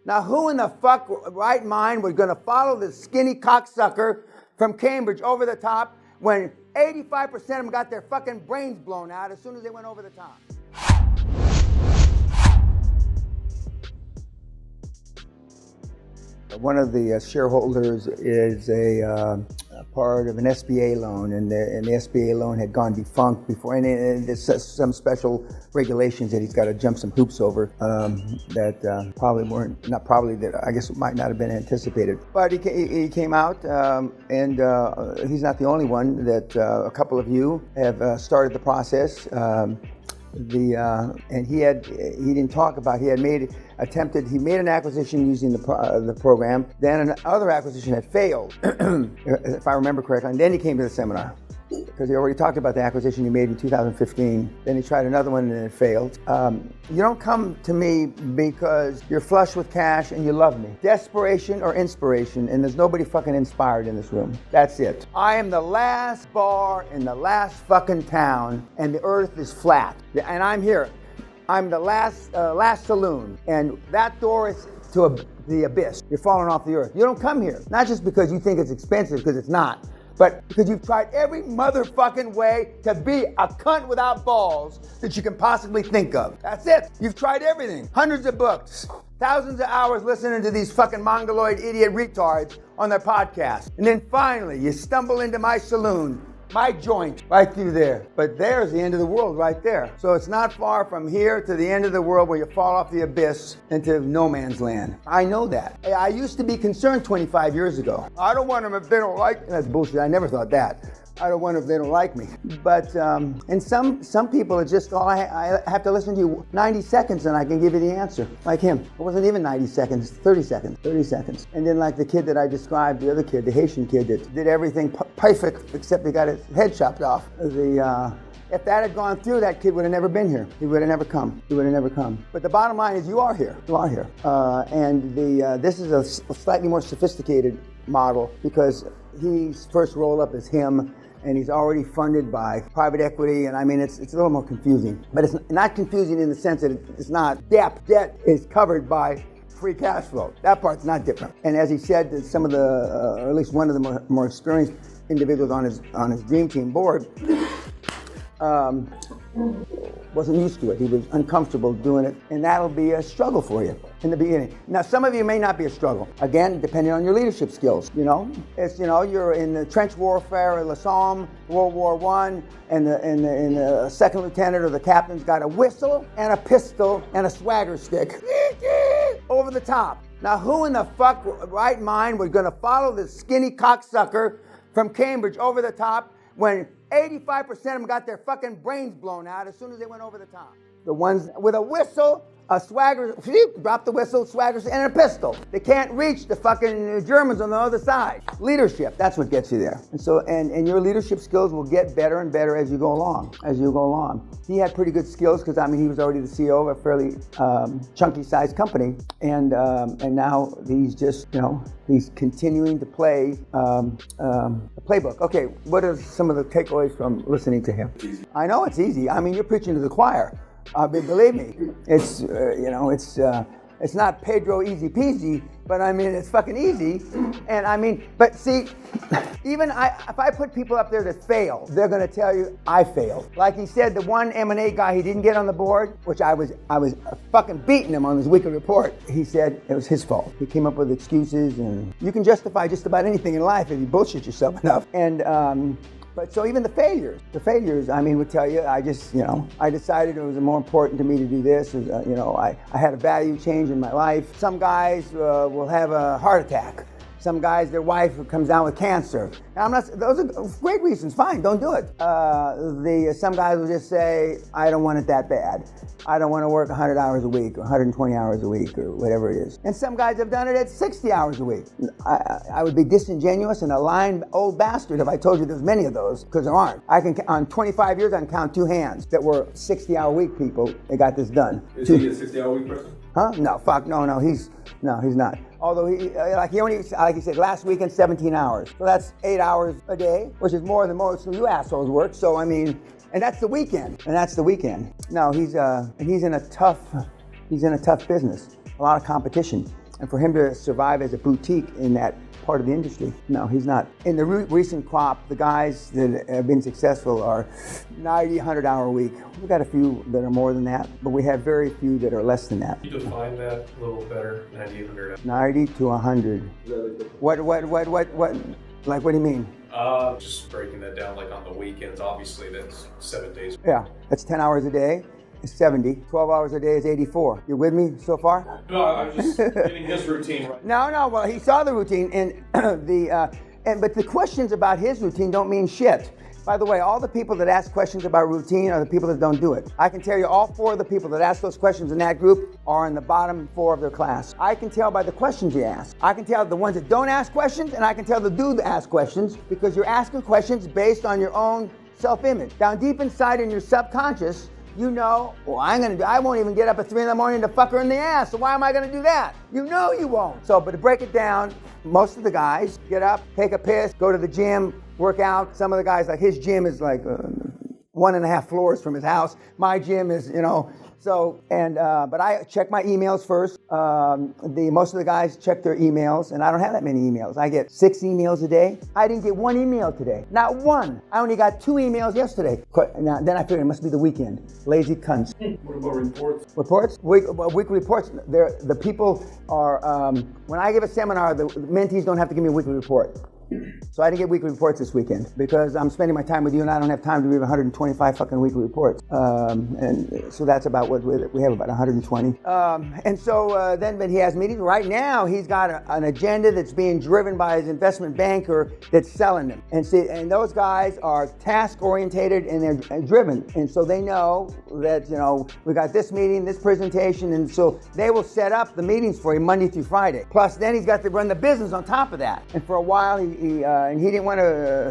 Now, who in the fuck right mind was going to follow this skinny cocksucker from Cambridge over the top when 85% of them got their fucking brains blown out as soon as they went over the top? One of the shareholders is a part of an SBA loan, and the SBA loan had gone defunct before, and there's some special regulations that he's got to jump some hoops over that probably weren't, not probably, that I guess might not have been anticipated. But he came out, and he's not the only one that a couple of you have started the process. And he didn't talk about, he made an acquisition using the program, then another acquisition had failed, if I remember correctly, and then he came to the seminar. Because he already talked about the acquisition he made in 2015. Then he tried another one and it failed. You don't come to me because you're flush with cash and you love me. Desperation or inspiration, and there's nobody fucking inspired in this room. That's it. I am the last bar in the last fucking town, and the earth is flat. And I'm here. I'm the last saloon, and that door is to the abyss. You're falling off the earth. You don't come here, not just because you think it's expensive, because it's not, but because you've tried every motherfucking way to be a cunt without balls that you can possibly think of. That's it. You've tried everything. Hundreds of books, thousands of hours listening to these fucking mongoloid idiot retards on their podcast. And then finally, you stumble into my saloon, my joint, right through there. But there's the end of the world right there. So it's not far from here to the end of the world where you fall off the abyss into no man's land. I know that. I used to be concerned 25 years ago. I don't want them if they don't like me. That's bullshit. I never thought that. I don't want them if they don't like me. But, and some people are just, I have to listen to you 90 seconds and I can give you the answer. Like him. It wasn't even 90 seconds, 30 seconds. And then like the kid that I described, the other kid, the Haitian kid that did everything perfect except he got his head chopped off. If that had gone through, that kid would have never been here. He would have never come. But the bottom line is you are here. And this is a slightly more sophisticated model because his first roll up is him, and he's already funded by private equity, and I mean, it's a little more confusing. But it's not confusing in the sense that it's not debt. Debt is covered by free cash flow. That part's not different. And as he said, that some of the, or at least one of the more experienced individuals on his dream team board, wasn't used to it. He was uncomfortable doing it, and that'll be a struggle for you in the beginning. Now, some of you may not be a struggle. Again, depending on your leadership skills. It's you're in the trench warfare of the Somme, World War I, and the second lieutenant or the captain's got a whistle and a pistol and a swagger stick over the top. Now, who in the fuck right mind was going to follow this skinny cocksucker from Cambridge over the top when 85% of them got their fucking brains blown out as soon as they went over the top? The ones with a whistle, a swagger, drop the whistle, swagger, and a pistol. They can't reach the fucking Germans on the other side. Leadership, that's what gets you there. And so, and your leadership skills will get better and better as you go along. He had pretty good skills because, I mean, he was already the CEO of a fairly chunky sized company. And now he's just, he's continuing to play the playbook. Okay, what are some of the takeaways from listening to him? I know it's easy. I mean, you're preaching to the choir. Believe me, it's it's not Pedro easy peasy, but I mean it's fucking easy. And I mean, but see, even if I put people up there that fail, they're going to tell you I failed. Like he said, the one M&A guy he didn't get on the board, which I was fucking beating him on his weekly report. He said it was his fault. He came up with excuses, and you can justify just about anything in life if you bullshit yourself enough. And but so even the failures, I mean, would tell you, I just, I decided it was more important to me to do this. I had a value change in my life. Some guys will have a heart attack. Some guys, their wife comes down with cancer. And those are great reasons, fine, don't do it. Some guys will just say, I don't want it that bad. I don't want to work 100 hours a week or 120 hours a week or whatever it is. And some guys have done it at 60 hours a week. I would be disingenuous and a lying old bastard if I told you there's many of those, because there aren't. On 25 years, I can count two hands that were 60-hour-week people that got this done. Is he a 60-hour-week person? Huh? No, fuck, no, he's not. Although he said, last weekend, 17 hours. So that's 8 hours a day, which is more than most of you assholes work. So, I mean, and that's the weekend. No, he's in a tough business. A lot of competition. And for him to survive as a boutique in that part of the industry, no, he's not. In the recent crop, the guys that have been successful are 90, 100-hour week. We've got a few that are more than that, but we have very few that are less than that. Can you define that a little better? 90, 100. 90 to 100. What, like, what do you mean? Just breaking that down, like on the weekends, obviously that's 7 days. Yeah, that's 10 hours a day. It's 70. 12 hours a day is 84. You with me so far? No, I'm just getting his routine right. No, well, he saw the routine, and but the questions about his routine don't mean shit. By the way, all the people that ask questions about routine are the people that don't do it. I can tell you all 4 of the people that ask those questions in that group are in the bottom 4 of their class. I can tell by the questions you ask. I can tell the ones that don't ask questions, and I can tell the do ask questions, because you're asking questions based on your own self-image. Down deep inside in your subconscious, you know, well, I won't even get up at 3 in the morning to fuck her in the ass, so why am I gonna do that? You know you won't. So, but to break it down, most of the guys get up, take a piss, go to the gym, work out. Some of the guys, like his gym is like 1.5 floors from his house. My gym is, so, but I check my emails first. Most of the guys check their emails, and I don't have that many emails. I get 6 emails a day. I didn't get 1 email today. Not 1. I only got 2 emails yesterday. Now, then I figured it must be the weekend. Lazy cunts. What about reports? Reports? Weekly reports. The people are, when I give a seminar, the mentees don't have to give me a weekly report. So I didn't get weekly reports this weekend because I'm spending my time with you, and I don't have time to read 125 fucking weekly reports. And so that's about what we have, about 120. And so then when he has meetings, right now he's got an agenda that's being driven by his investment banker that's selling them. And those guys are task orientated and they're driven. And so they know that, we got this meeting, this presentation, and so they will set up the meetings for him Monday through Friday. Plus then he's got to run the business on top of that. And for a while he didn't want to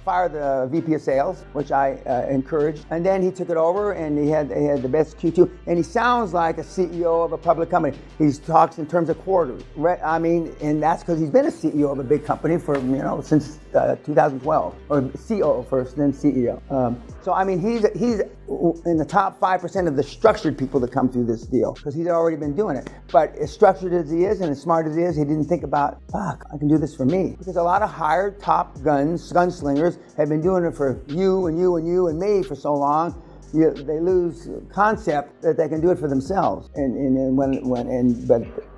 fire the VP of sales, which I encouraged. And then he took it over, and he had the best Q2. And he sounds like a CEO of a public company. He talks in terms of quarters. And that's because he's been a CEO of a big company for since 2012, or COO first, then CEO. He's in the top 5% of the structured people that come through this deal, because he's already been doing it. But as structured as he is and as smart as he is, he didn't think about, fuck, I can do this for me. Because a lot of hired top gunslingers have been doing it for you and you and you and me for so long. They lose concept that they can do it for themselves.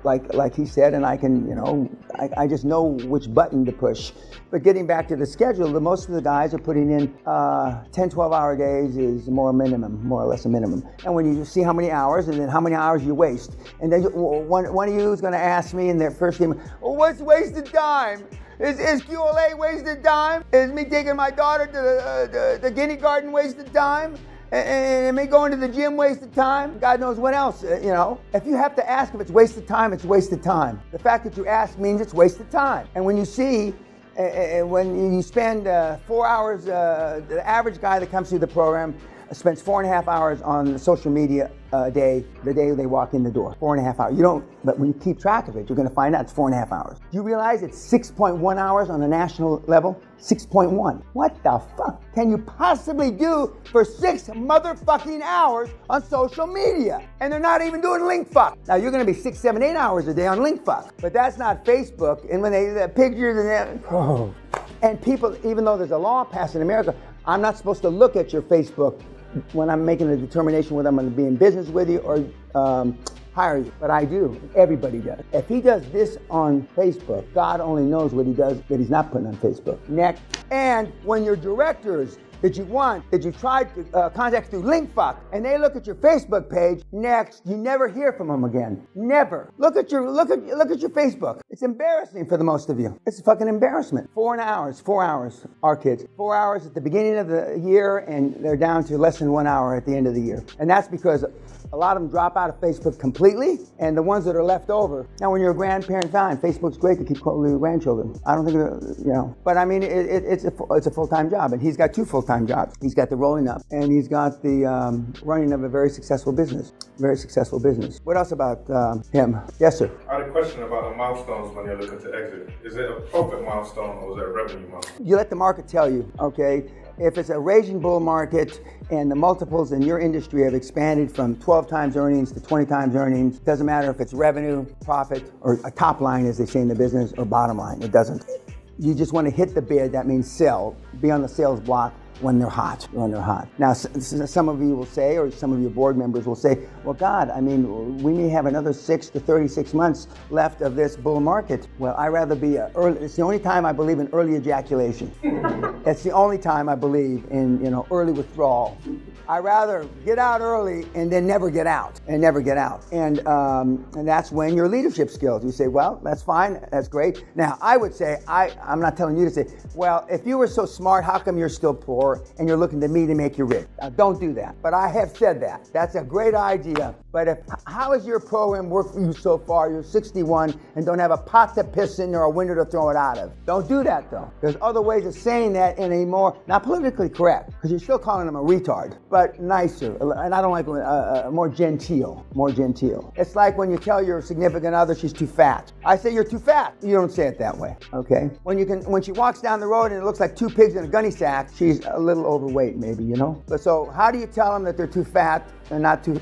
But like he said, and I can, I just know which button to push. But getting back to the schedule, most of the guys are putting in 10, 12-hour days is more or less a minimum. And when you see how many hours and then how many hours you waste, and then one of you is going to ask me in their first game, what's wasted time? Is QLA wasted time? Is me taking my daughter to the Guinea Garden wasted time? And me going to the gym wasted time? God knows what else, If you have to ask if it's wasted time, it's wasted time. The fact that you ask means it's wasted time. And when you see, when you spend 4 hours, the average guy that comes through the program spends 4.5 hours on social media a day, the day they walk in the door. 4.5 hours. But when you keep track of it, you're going to find out it's 4.5 hours. Do you realize it's 6.1 hours on a national level? 6.1. What the fuck can you possibly do for 6 motherfucking hours on social media? And they're not even doing link fuck. Now you're going to be 6, 7, 8 hours a day on link fuck. But that's not Facebook. And when the pictures and that, and people, even though there's a law passed in America, I'm not supposed to look at your Facebook when I'm making a determination whether I'm going to be in business with you or hire you. But I do. Everybody does. If he does this on Facebook, God only knows what he does that he's not putting on Facebook. Next. And when your directors that you tried to contact through LinkFuck, and they look at your Facebook page, next, you never hear from them again. Never. Look at your Facebook. It's embarrassing for the most of you. It's a fucking embarrassment. 4 hours, our kids. 4 hours at the beginning of the year, and they're down to less than 1 hour at the end of the year. And that's because a lot of them drop out of Facebook completely, and the ones that are left over. Now, when you're a grandparent, fine. Facebook's great to keep close to your grandchildren. I don't think, But it's a full-time job, and he's got 2 full-time jobs. He's got the rolling up, and he's got the running of a very successful business. What else about him? Yes, sir. I had a question about the milestones when you're looking to exit. Is it a profit milestone or is it a revenue milestone? You let the market tell you, okay? if it's a raging bull market and the multiples in your industry have expanded from 12 times earnings to 20 times earnings, doesn't matter if it's revenue, profit, or a top line, as they say in the business, or bottom line, it doesn't. You just want to hit the bid, that means sell, be on the sales block when they're hot, Now, some of you will say, or some of your board members will say, well, God, I mean, we may have another 6 to 36 months left of this bull market. Well, I'd rather be early. It's the only time I believe in early ejaculation. It's the only time I believe in, early withdrawal. I'd rather get out early and then never get out. And that's when your leadership skills. You say, well, that's fine, that's great. Now, I would say, I'm not telling you to say, well, if you were so smart, how come you're still poor and you're looking to me to make you rich? Now, don't do that. But I have said that. That's a great idea. But how has your program worked for you so far? You're 61 and don't have a pot to piss in or a window to throw it out of. Don't do that, though. There's other ways of saying that in a more, not politically correct, because you're still calling them a retard, but nicer. And I don't like more genteel. It's like when you tell your significant other she's too fat. I say you're too fat. You don't say it that way, okay? When she walks down the road and it looks like 2 pigs in a gunny sack, she's a little overweight, maybe, But so how do you tell them that they're too fat and not too,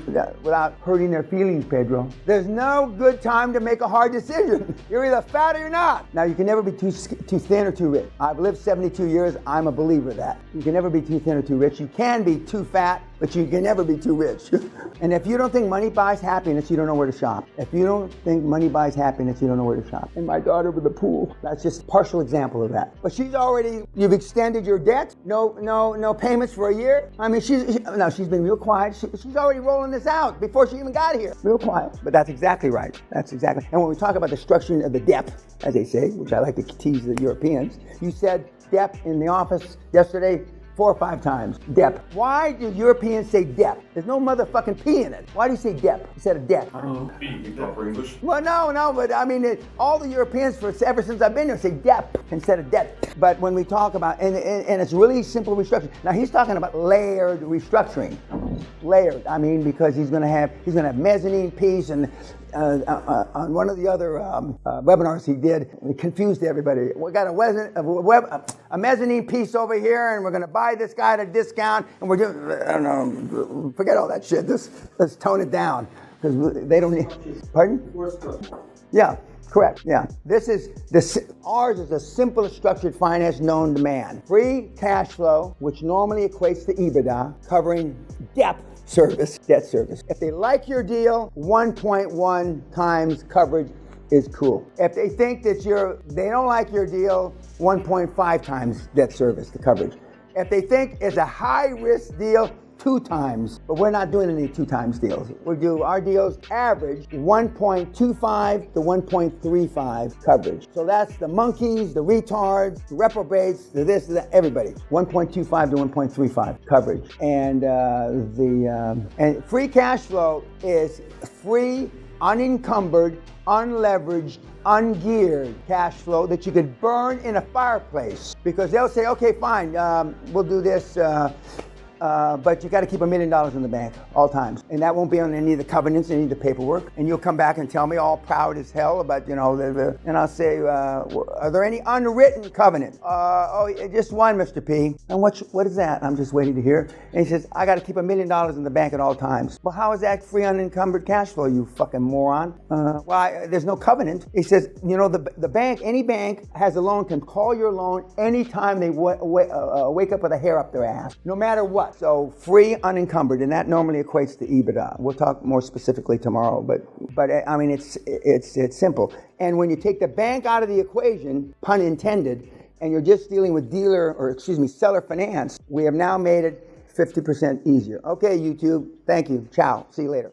without hurting their feelings, Pedro? There's no good time to make a hard decision. You're either fat or you're not. Now, you can never be too thin or too rich. I've lived 72 years. I'm a believer of that. You can never be too thin or too rich. You can be too fat, but you can never be too rich. And if you don't think money buys happiness, you don't know where to shop. If you don't think money buys happiness, you don't know where to shop. And my daughter with the pool, that's just a partial example of that. But you've extended your debt, no payments for a year. I mean, she's been real quiet. She's already rolling this out before she even got here. Real quiet. But that's exactly right. And when we talk about the structuring of the depth, as they say, which I like to tease the Europeans, you said depth in the office yesterday 4 or 5 times. Depth. Why do Europeans say depth? There's no motherfucking P in it. Why do you say depth instead of depth? I don't know. P, you proper English? Well, no, but I mean, all the Europeans ever since I've been here say depth instead of depth. But when we talk about, and it's really simple restructuring. Now he's talking about layered restructuring. Layered, I mean, because he's gonna have mezzanine piece and on one of the other webinars he did, he confused everybody. We got a mezzanine piece over here, and we're going to buy this guy at a discount, and we're doing, I don't know, forget all that shit. Let's tone it down, because they don't need, pardon? Yeah. Correct, yeah. Ours is the simplest structured finance known to man. Free cash flow, which normally equates to EBITDA, covering debt service. If they like your deal, 1.1 times coverage is cool. If they think that they don't like your deal, 1.5 times debt service, the coverage. If they think it's a high risk deal, 2 times, but we're not doing any 2 times deals. Our deals average 1.25 to 1.35 coverage. So that's the monkeys, the retards, the reprobates, the this, the that, everybody. 1.25 to 1.35 coverage. And and free cash flow is free, unencumbered, unleveraged, ungeared cash flow that you could burn in a fireplace. Because they'll say, okay, fine, we'll do this. But you got to keep $1 million in the bank all times, and that won't be on any of the covenants, any of the paperwork. And you'll come back and tell me all proud as hell about, and I'll say, are there any unwritten covenants? Just one, Mr. P. And what is that? I'm just waiting to hear. And he says, I got to keep $1 million in the bank at all times. Well, how is that free unencumbered cash flow, you fucking moron? There's no covenant. He says, the bank, any bank has a loan, can call your loan anytime they wake up with a hair up their ass, no matter what. So free, unencumbered, and that normally equates to EBITDA. We'll talk more specifically tomorrow, but I mean, it's simple. And when you take the bank out of the equation, pun intended, and you're just dealing with seller finance, we have now made it 50% easier. Okay, YouTube, thank you. Ciao. See you later.